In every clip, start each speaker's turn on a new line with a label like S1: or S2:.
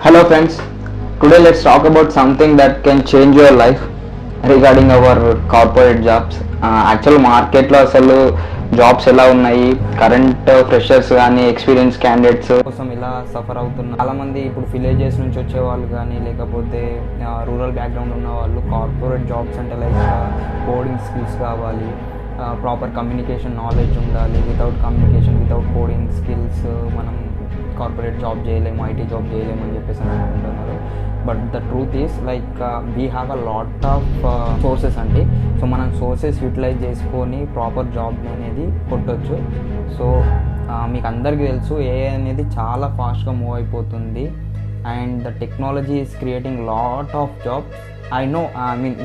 S1: Hello friends, today let's talk about something that can change your life regarding our corporate jobs. Actual మార్కెట్లో అసలు jobs ఎలా ఉన్నాయి, current freshers కానీ experience candidates కోసం ఇలా suffer అవుతున్నారు. చాలామంది ఇప్పుడు విలేజెస్ నుంచి వచ్చే వాళ్ళు కానీ లేకపోతే రూరల్ బ్యాక్గ్రౌండ్ ఉన్న వాళ్ళు కార్పొరేట్ జాబ్స్ అంటే లైక్ కోడింగ్ స్కిల్స్ కావాలి, ప్రాపర్ కమ్యూనికేషన్ నాలెడ్జ్ ఉండాలి. Without communication, without coding skills మనం కార్పొరేట్ జాబ్ చేయలేము, ఐటీ జాబ్ చేయలేము అని చెప్పేసి అనుకుంటున్నారు. But the truth is like we have a lot of sources అండి. సో మనం సోర్సెస్ యూటిలైజ్ చేసుకొని ప్రాపర్ జాబ్ అనేది కొట్టవచ్చు. సో మీకు అందరికీ తెలుసు ఏఐ అనేది చాలా ఫాస్ట్గా మూవ్ అయిపోతుంది and the technology is creating lot of jobs. I know,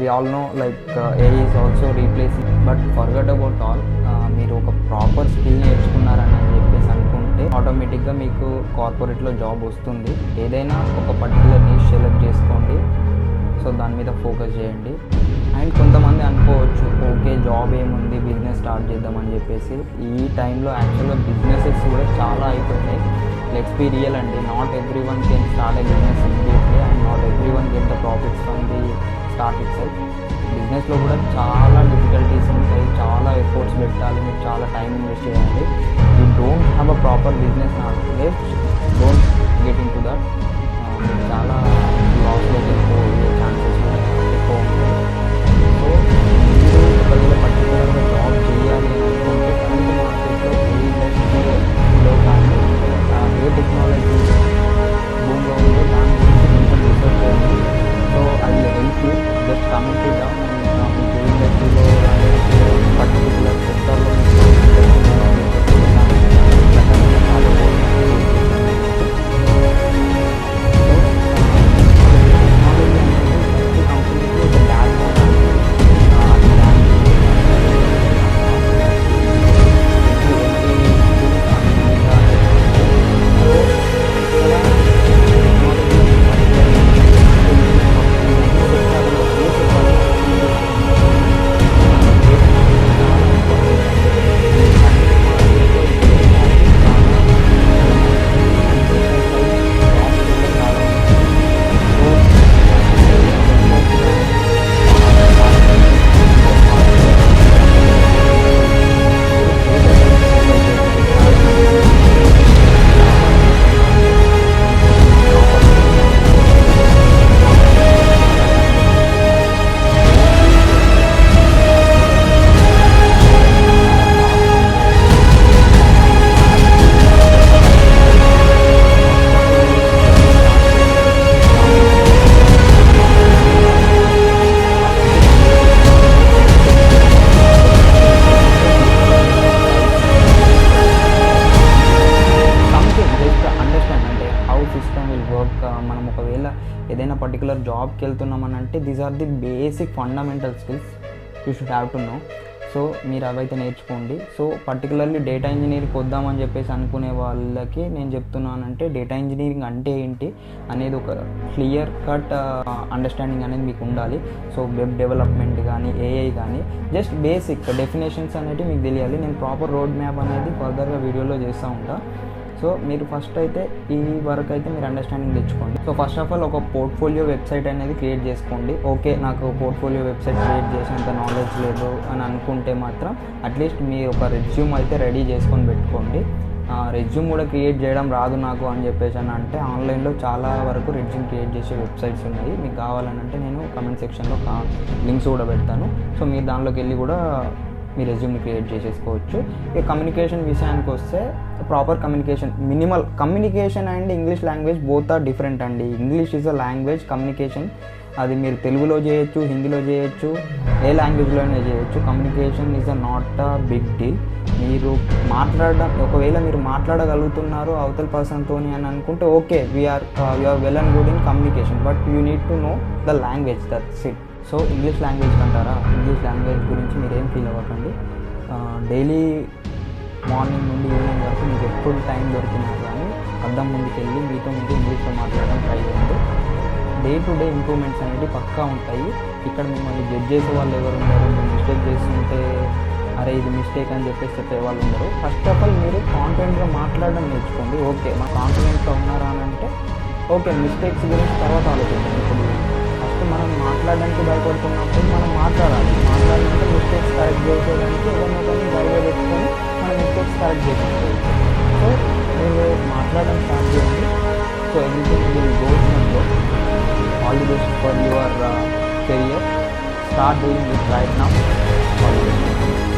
S1: we all know like AI is also replacing, but forget about all. మీరు ఒక ప్రాపర్ స్కిల్ నేర్చుకున్నారని చెప్పేసి అనుకుంటే ఆటోమేటిక్గా మీకు కార్పొరేట్లో జాబ్ వస్తుంది. ఏదైనా ఒక పర్టికులర్ నీష్ సెలెక్ట్ చేసుకోండి, సో దాని మీద ఫోకస్ చేయండి. అండ్ కొంతమంది అనుకోవచ్చు ఓకే జాబ్ ఏముంది, బిజినెస్ స్టార్ట్ చేద్దామని చెప్పేసి. ఈ టైంలో యాక్చువల్గా బిజినెసెస్ కూడా చాలా అయిపోయినాయి. లెట్స్ బి రియల్ అండి, not every one can start A business immediately and not every one get the profits from the start it self. బిజినెస్లో కూడా చాలా డిఫికల్టీస్ ఉంటాయి, చాలా ఎఫర్ట్స్ పెట్టాలి, మీరు చాలా టైం ఇన్వెస్ట్ చేయాలి. You don't have a proper business knowledge, don't get in to that. చాలా లాస్లో వెళ్ళిపోయే ఛాన్సెస్ ఎక్కువ ఉంటాయి. సో మీరు ఒకవేళ పర్టికులర్గా జాబ్ చేయాలి అనుకుంటే కరెంట్ మార్కెట్లో ఏ ఇండస్ట్రీలో కానీ ఏ టెక్నాలజీ భూమిలో ఉందో దాని గురించి కొంచెం రీసెర్చ్ చేయండి. So I will help you, just comment it down. మీకు ఏ ఇండస్ట్రీలో పర్టికులర్ సెక్టర్లో మనం ఒకవేళ ఏదైనా పర్టికులర్ జాబ్కి వెళ్తున్నామని అంటే these are the basic fundamental skills you should have to know. So మీరు అవైతే నేర్చుకోండి. సో పర్టికులర్లీ డేటా ఇంజనీరింగ్కి వద్దామని చెప్పేసి అనుకునే వాళ్ళకి నేను చెప్తున్నానంటే డేటా ఇంజనీరింగ్ అంటే ఏంటి అనేది ఒక క్లియర్ కట్ అండర్స్టాండింగ్ అనేది మీకు ఉండాలి. సో వెబ్ డెవలప్మెంట్ కానీ ఏఐ కానీ జస్ట్ బేసిక్ డెఫినేషన్స్ అనేవి మీకు తెలియాలి. నేను ప్రాపర్ రోడ్ మ్యాప్ అనేది ఫర్దర్గా వీడియోలో చేస్తూ ఉంటాను. సో మీరు ఫస్ట్ అయితే ఈ వరకు అయితే మీరు అండర్స్టాండింగ్ తెచ్చుకోండి. సో ఫస్ట్ ఆఫ్ ఆల్ ఒక పోర్ట్ఫోలియో వెబ్సైట్ అనేది క్రియేట్ చేసుకోండి. ఓకే నాకు పోర్ట్ఫోలియో వెబ్సైట్ క్రియేట్ చేసేంత నాలెడ్జ్ లేదు అని అనుకుంటే మాత్రం అట్లీస్ట్ మీరు ఒక రెజ్యూమ్ అయితే రెడీ చేసుకొని పెట్టుకోండి. రెజ్యూమ్ కూడా క్రియేట్ చేయడం రాదు నాకు అని చెప్పేసి అని అంటే ఆన్లైన్లో చాలా వరకు రెజ్యూమ్ క్రియేట్ చేసే వెబ్సైట్స్ ఉన్నాయి. మీకు కావాలని అంటే నేను కమెంట్ సెక్షన్లో లింక్స్ కూడా పెడతాను. సో మీరు దానిలోకి వెళ్ళి కూడా మీ రెజ్యూమ్ని క్రియేట్ చేసేసుకోవచ్చు. ఇక కమ్యూనికేషన్ విషయానికి వస్తే proper communication, minimal communication and English language both are different అండి. English is a language, communication అది మీరు తెలుగులో చేయొచ్చు, హిందీలో చేయొచ్చు, ఏ లాంగ్వేజ్లోనే చేయొచ్చు. Communication is a not a big deal. మీరు మాట్లాడడం ఒకవేళ మీరు మాట్లాడగలుగుతున్నారు అవతల పర్సన్తో అని అనుకుంటే okay we are well and good in communication, but you need to know the language, that's it. So English language అంటారా, ఇంగ్లీష్ లాంగ్వేజ్ గురించి మీరేం ఫీల్ అవ్వకండి. డైలీ మార్నింగ్ నుండి ఈవినింగ్ వరకు మీకు ఎప్పుడు టైం దొరికినా కానీ అద్దం ముందుకు వెళ్ళి మీతో ఇంగ్లీష్లో మాట్లాడడం ట్రై చేయండి. డే టు డే ఇంప్రూవ్మెంట్స్ అనేవి పక్కా ఉంటాయి. ఇక్కడ మిమ్మల్ని జడ్జ్ చేసే వాళ్ళు ఎవరు ఉన్నారు, మీరు మిస్టేక్ చేస్తుంటే అరే ఇది మిస్టేక్ అని చెప్పేసి చెప్పే వాళ్ళు ఉండరు. ఫస్ట్ ఆఫ్ ఆల్ మీరు కాన్ఫిడెంట్గా మాట్లాడడం నేర్చుకోండి. ఓకే మా కాన్ఫిడెంట్గా ఉన్నారా అని అంటే
S2: ఓకే మిస్టేక్స్ గురించి తర్వాత ఆలోచిద్దాం. ఇప్పుడు ఫస్ట్ మనం మాట్లాడడానికి భయపడుతున్నప్పుడు మనం మాట్లాడినాక మిస్టేక్స్ కరెక్ట్ చేసేదానికి ఎవరినొకరిని ధైర్యం పెట్టుకొని మనం మిస్టేక్స్ కరెక్ట్ చేసుకోవాలి. సో మీరు మాట్లాడడం స్టార్ట్ చేయండి. So everything will go in go. All the best for your career. Start doing it right now. All the best.